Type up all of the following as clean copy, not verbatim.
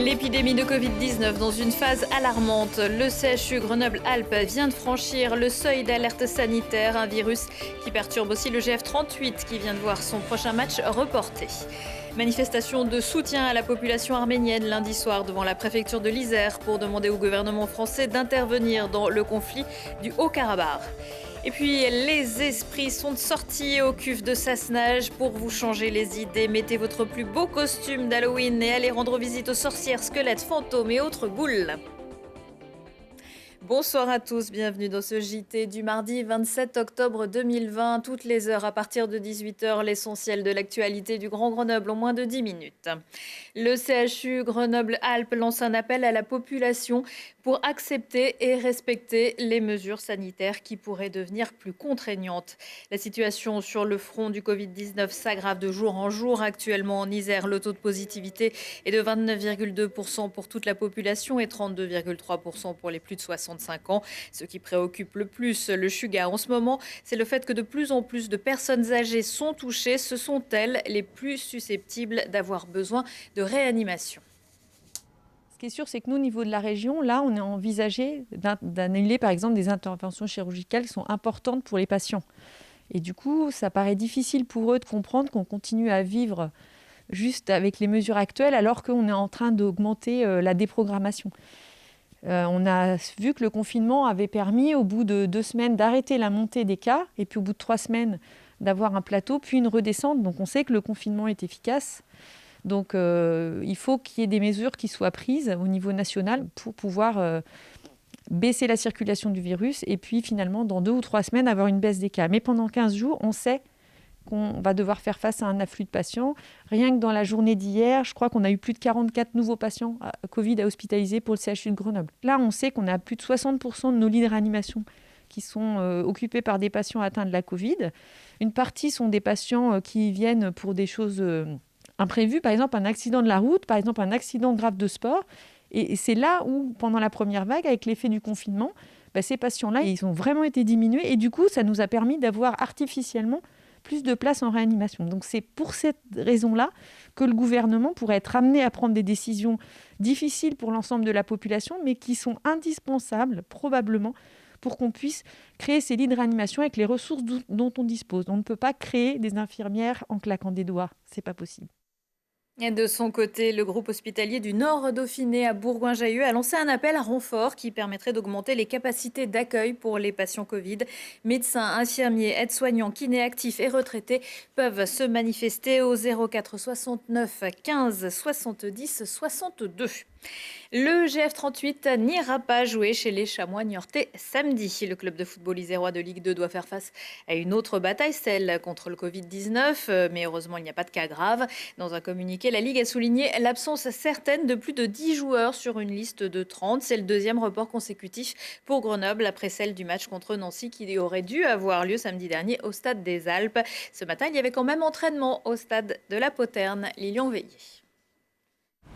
L'épidémie de Covid-19 dans une phase alarmante. Le CHU Grenoble-Alpes vient de franchir le seuil d'alerte sanitaire, un virus qui perturbe aussi le GF38 qui vient de voir son prochain match reporté. Manifestation de soutien à la population arménienne lundi soir devant la préfecture de l'Isère pour demander au gouvernement français d'intervenir dans le conflit du Haut-Karabakh. Et puis, les esprits sont sortis au CUF de Sassenage pour vous changer les idées. Mettez votre plus beau costume d'Halloween et allez rendre visite aux sorcières, squelettes, fantômes et autres ghouls. Bonsoir à tous, bienvenue dans ce JT du mardi 27 octobre 2020. Toutes les heures à partir de 18h, l'essentiel de l'actualité du Grand Grenoble en moins de 10 minutes. Le CHU Grenoble-Alpes lance un appel à la population pour accepter et respecter les mesures sanitaires qui pourraient devenir plus contraignantes. La situation sur le front du Covid-19 s'aggrave de jour en jour. Actuellement en Isère, le taux de positivité est de 29,2% pour toute la population et 32,3% pour les plus de 65 ans. Ce qui préoccupe le plus le Chuga en ce moment, c'est le fait que de plus en plus de personnes âgées sont touchées. Ce sont elles les plus susceptibles d'avoir besoin de réanimation. Ce qui est sûr, c'est que nous, au niveau de la région, là, on a envisagé d'annuler, par exemple, des interventions chirurgicales qui sont importantes pour les patients. Et du coup, ça paraît difficile pour eux de comprendre qu'on continue à vivre juste avec les mesures actuelles alors qu'on est en train d'augmenter la déprogrammation. On a vu que le confinement avait permis, au bout de 2 semaines, d'arrêter la montée des cas, et puis au bout de 3 semaines, d'avoir un plateau, puis une redescente. Donc on sait que le confinement est efficace. Donc il faut qu'il y ait des mesures qui soient prises au niveau national pour pouvoir baisser la circulation du virus, et puis finalement, dans 2 ou 3 semaines, avoir une baisse des cas. Mais pendant 15 jours, on sait qu'on va devoir faire face à un afflux de patients. Rien que dans la journée d'hier, je crois qu'on a eu plus de 44 nouveaux patients Covid à hospitaliser pour le CHU de Grenoble. Là, on sait qu'on a plus de 60% de nos lits de réanimation qui sont occupés par des patients atteints de la Covid. Une partie sont des patients qui viennent pour des choses imprévues, par exemple un accident de la route, par exemple un accident grave de sport. Et c'est là où, pendant la première vague, avec l'effet du confinement, ces patients-là, ils ont vraiment été diminués. Et du coup, ça nous a permis d'avoir artificiellement plus de places en réanimation. Donc c'est pour cette raison-là que le gouvernement pourrait être amené à prendre des décisions difficiles pour l'ensemble de la population, mais qui sont indispensables, probablement, pour qu'on puisse créer ces lits de réanimation avec les ressources dont on dispose. On ne peut pas créer des infirmières en claquant des doigts. C'est pas possible. Et de son côté, le groupe hospitalier du Nord Dauphiné à Bourgoin-Jallieu a lancé un appel à renfort qui permettrait d'augmenter les capacités d'accueil pour les patients Covid. Médecins, infirmiers, aides-soignants, kinés actifs et retraités peuvent se manifester au 04 69 15 70 62. Le GF38 n'ira pas jouer chez les Chamois niortais samedi. Le club de football isérois de Ligue 2 doit faire face à une autre bataille, celle contre le Covid-19. Mais heureusement, il n'y a pas de cas graves. Dans un communiqué, la Ligue a souligné l'absence certaine de plus de 10 joueurs sur une liste de 30. C'est le 2e report consécutif pour Grenoble après celle du match contre Nancy qui aurait dû avoir lieu samedi dernier au Stade des Alpes. Ce matin, il y avait quand même entraînement au stade de la Poterne. Lilian Veillé.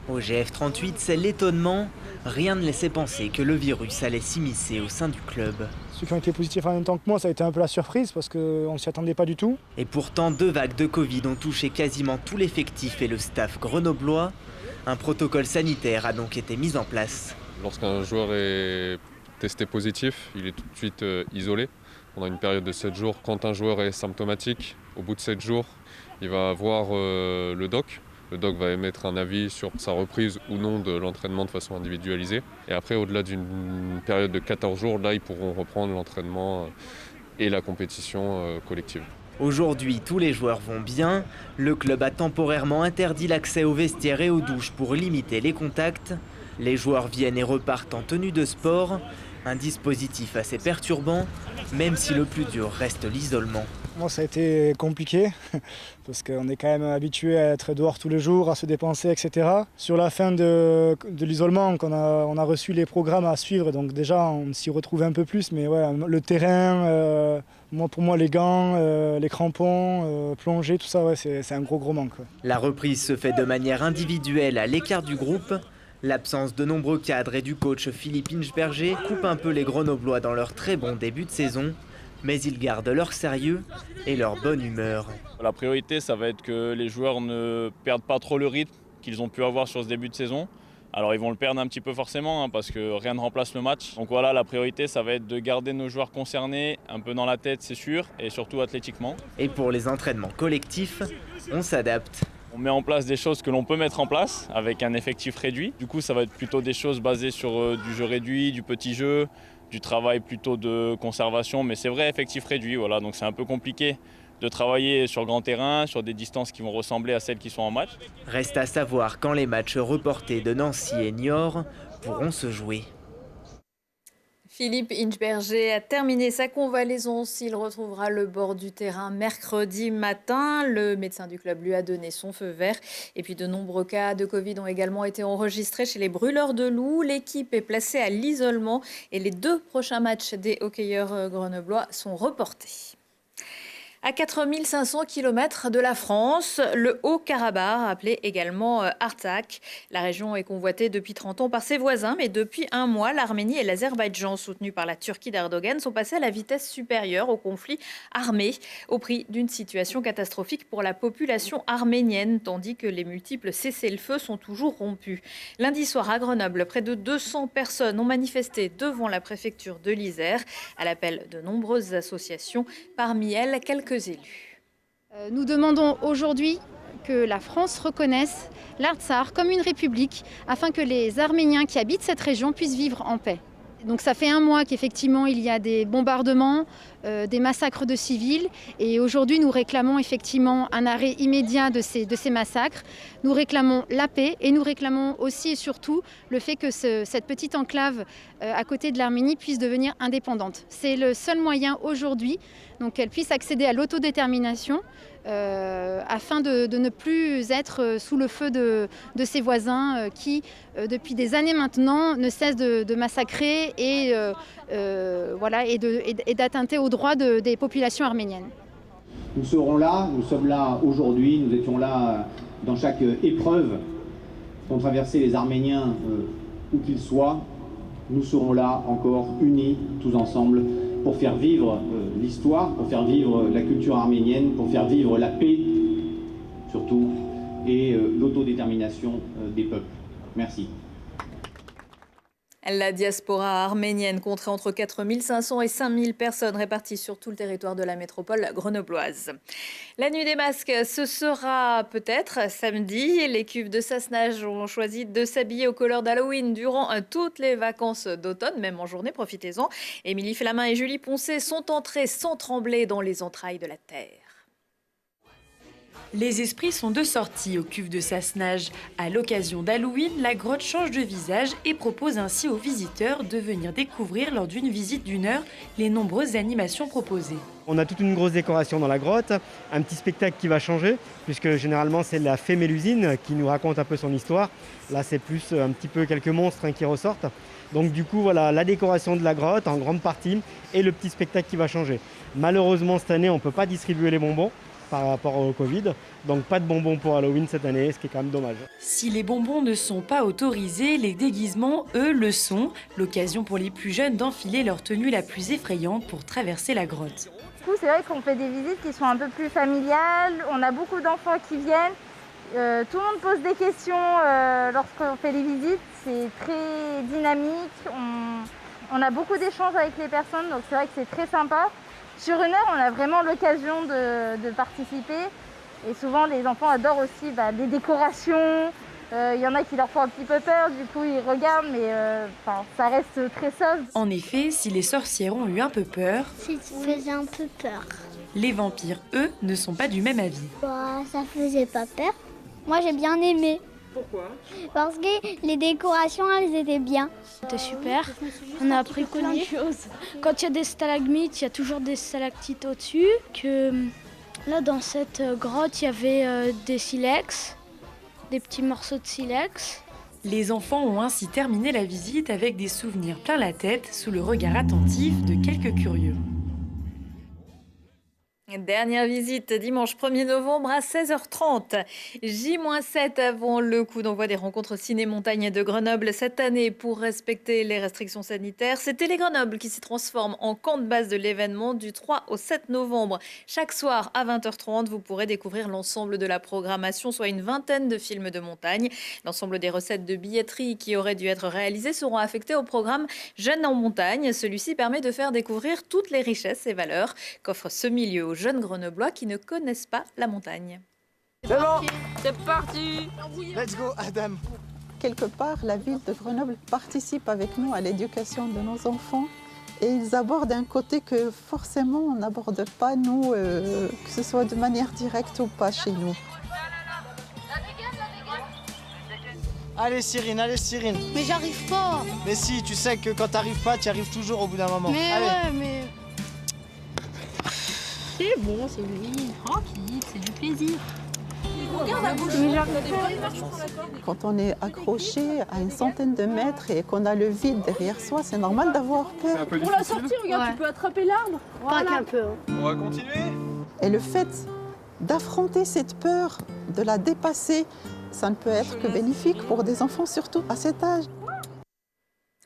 Au GF38, c'est l'étonnement. Rien ne laissait penser que le virus allait s'immiscer au sein du club. Ceux qui ont été positifs en même temps que moi, ça a été un peu la surprise parce qu'on ne s'y attendait pas du tout. Et pourtant, 2 vagues de Covid ont touché quasiment tout l'effectif et le staff grenoblois. Un protocole sanitaire a donc été mis en place. Lorsqu'un joueur est testé positif, il est tout de suite isolé pendant une période de 7 jours. Quand un joueur est symptomatique, au bout de 7 jours, il va voir le doc. Le doc va émettre un avis sur sa reprise ou non de l'entraînement de façon individualisée. Et après, au-delà d'une période de 14 jours, là, ils pourront reprendre l'entraînement et la compétition collective. Aujourd'hui, tous les joueurs vont bien. Le club a temporairement interdit l'accès aux vestiaires et aux douches pour limiter les contacts. Les joueurs viennent et repartent en tenue de sport. Un dispositif assez perturbant, même si le plus dur reste l'isolement. Moi, ça a été compliqué parce qu'on est quand même habitué à être dehors tous les jours, à se dépenser, etc. Sur la fin de l'isolement, on a reçu les programmes à suivre, donc déjà on s'y retrouvait un peu plus. Mais ouais, le terrain, pour moi les gants, les crampons, plonger, tout ça, ouais, c'est un gros manque. Ouais. La reprise se fait de manière individuelle à l'écart du groupe. L'absence de nombreux cadres et du coach Philippe Inchberger coupe un peu les Grenoblois dans leur très bon début de saison. Mais ils gardent leur sérieux et leur bonne humeur. La priorité, ça va être que les joueurs ne perdent pas trop le rythme qu'ils ont pu avoir sur ce début de saison. Alors ils vont le perdre un petit peu forcément parce que rien ne remplace le match. Donc voilà, la priorité ça va être de garder nos joueurs concernés, un peu dans la tête c'est sûr, et surtout athlétiquement. Et pour les entraînements collectifs, on s'adapte. On met en place des choses que l'on peut mettre en place avec un effectif réduit. Du coup ça va être plutôt des choses basées sur du jeu réduit, du petit jeu, du travail plutôt de conservation, mais c'est vrai effectif réduit, voilà, donc c'est un peu compliqué de travailler sur grand terrain, sur des distances qui vont ressembler à celles qui sont en match. Reste à savoir quand les matchs reportés de Nancy et Niort pourront se jouer. Philippe Inchberger a terminé sa convalescence. Il retrouvera le bord du terrain mercredi matin. Le médecin du club lui a donné son feu vert. Et puis de nombreux cas de Covid ont également été enregistrés chez les brûleurs de loups. L'équipe est placée à l'isolement et les 2 prochains matchs des hockeyeurs grenoblois sont reportés. À 4500 km de la France, le Haut-Karabakh, appelé également Artsakh. La région est convoitée depuis 30 ans par ses voisins, mais depuis un mois, l'Arménie et l'Azerbaïdjan, soutenus par la Turquie d'Erdogan, sont passés à la vitesse supérieure au conflit armé, au prix d'une situation catastrophique pour la population arménienne, tandis que les multiples cessez-le-feu sont toujours rompus. Lundi soir à Grenoble, près de 200 personnes ont manifesté devant la préfecture de l'Isère, à l'appel de nombreuses associations, parmi elles quelques élus. Nous demandons aujourd'hui que la France reconnaisse l'Artsakh comme une république afin que les Arméniens qui habitent cette région puissent vivre en paix. Donc ça fait un mois qu'effectivement il y a des bombardements, des massacres de civils et aujourd'hui nous réclamons effectivement un arrêt immédiat de ces massacres. Nous réclamons la paix et nous réclamons aussi et surtout le fait que cette petite enclave à côté de l'Arménie puisse devenir indépendante. C'est le seul moyen aujourd'hui donc qu'elle puisse accéder à l'autodétermination afin de ne plus être sous le feu de ses voisins qui, depuis des années maintenant, ne cessent de massacrer et d'attenter aux droits des populations arméniennes. Nous serons là, nous sommes là aujourd'hui, nous étions là dans chaque épreuve qu'ont traversé les Arméniens, où qu'ils soient. Nous serons là encore unis, tous ensemble, pour faire vivre l'histoire, pour faire vivre la culture arménienne, pour faire vivre la paix, surtout, et l'autodétermination des peuples. Merci. La diaspora arménienne compterait entre 4500 et 5000 personnes réparties sur tout le territoire de la métropole grenobloise. La nuit des masques, ce sera peut-être samedi. Les cuves de Sassenage ont choisi de s'habiller aux couleurs d'Halloween durant toutes les vacances d'automne, même en journée, profitez-en. Émilie Flamin et Julie Poncet sont entrées sans trembler dans les entrailles de la terre. Les esprits sont de sortie aux cuves de Sassenage. À l'occasion d'Halloween, la grotte change de visage et propose ainsi aux visiteurs de venir découvrir lors d'une visite d'1 heure les nombreuses animations proposées. On a toute une grosse décoration dans la grotte, un petit spectacle qui va changer, puisque généralement c'est la fée Mélusine qui nous raconte un peu son histoire. Là c'est plus un petit peu quelques monstres qui ressortent. Donc du coup voilà, la décoration de la grotte en grande partie et le petit spectacle qui va changer. Malheureusement cette année on ne peut pas distribuer les bonbons par rapport au Covid, donc pas de bonbons pour Halloween cette année, ce qui est quand même dommage. Si les bonbons ne sont pas autorisés, les déguisements, eux, le sont. L'occasion pour les plus jeunes d'enfiler leur tenue la plus effrayante pour traverser la grotte. Du coup, c'est vrai qu'on fait des visites qui sont un peu plus familiales, on a beaucoup d'enfants qui viennent, tout le monde pose des questions lorsqu'on fait les visites, c'est très dynamique, on a beaucoup d'échanges avec les personnes, donc c'est vrai que c'est très sympa. Sur 1 heure, on a vraiment l'occasion de participer et souvent les enfants adorent aussi les décorations. Il y en a qui leur font un petit peu peur, du coup ils regardent, mais ça reste très soft. En effet, si les sorcières ont eu un peu peur, ça faisait un peu peur. Les vampires, eux, ne sont pas du même avis. Ça faisait pas peur. Moi j'ai bien aimé. Pourquoi ? Parce que les décorations, elles étaient bien. C'était super, on a appris plein de choses. Quand il y a des stalagmites, il y a toujours des stalactites au-dessus. Là, dans cette grotte, il y avait des silex, des petits morceaux de silex. Les enfants ont ainsi terminé la visite avec des souvenirs plein la tête, sous le regard attentif de quelques curieux. Dernière visite dimanche 1er novembre à 16h30. J-7 avant le coup d'envoi des rencontres ciné-montagne de Grenoble cette année pour respecter les restrictions sanitaires. C'est Télé-Grenoble qui s'y transforme en camp de base de l'événement du 3 au 7 novembre. Chaque soir à 20h30, vous pourrez découvrir l'ensemble de la programmation, soit une vingtaine de films de montagne. L'ensemble des recettes de billetterie qui auraient dû être réalisées seront affectées au programme Jeunes en montagne. Celui-ci permet de faire découvrir toutes les richesses et valeurs qu'offre ce milieu aux jeunes Grenoblois qui ne connaissent pas la montagne. C'est bon, c'est parti. Let's go, Adam. Quelque part, la ville de Grenoble participe avec nous à l'éducation de nos enfants et ils abordent un côté que forcément on n'aborde pas nous, que ce soit de manière directe ou pas chez nous. Allez Cyrine, allez Cyrine. Mais j'arrive pas. Mais si, tu sais que quand t'arrives pas, tu arrives toujours au bout d'un moment. Mais allez. ouais, mais... C'est bon, c'est lui, tranquille, c'est du plaisir. Quand on est accroché à une centaine de mètres et qu'on a le vide derrière soi, c'est normal d'avoir peur. Pour la sortie, regarde, tu peux attraper l'arbre. Pas qu'un peu. On va continuer. Et le fait d'affronter cette peur, de la dépasser, ça ne peut être que bénéfique pour des enfants, surtout à cet âge.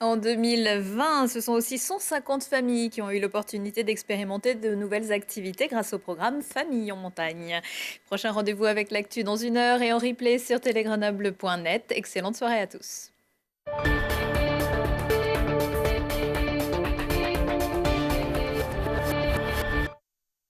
En 2020, ce sont aussi 150 familles qui ont eu l'opportunité d'expérimenter de nouvelles activités grâce au programme Famille en montagne. Prochain rendez-vous avec l'actu dans 1 heure et en replay sur télégrenoble.net. Excellente soirée à tous.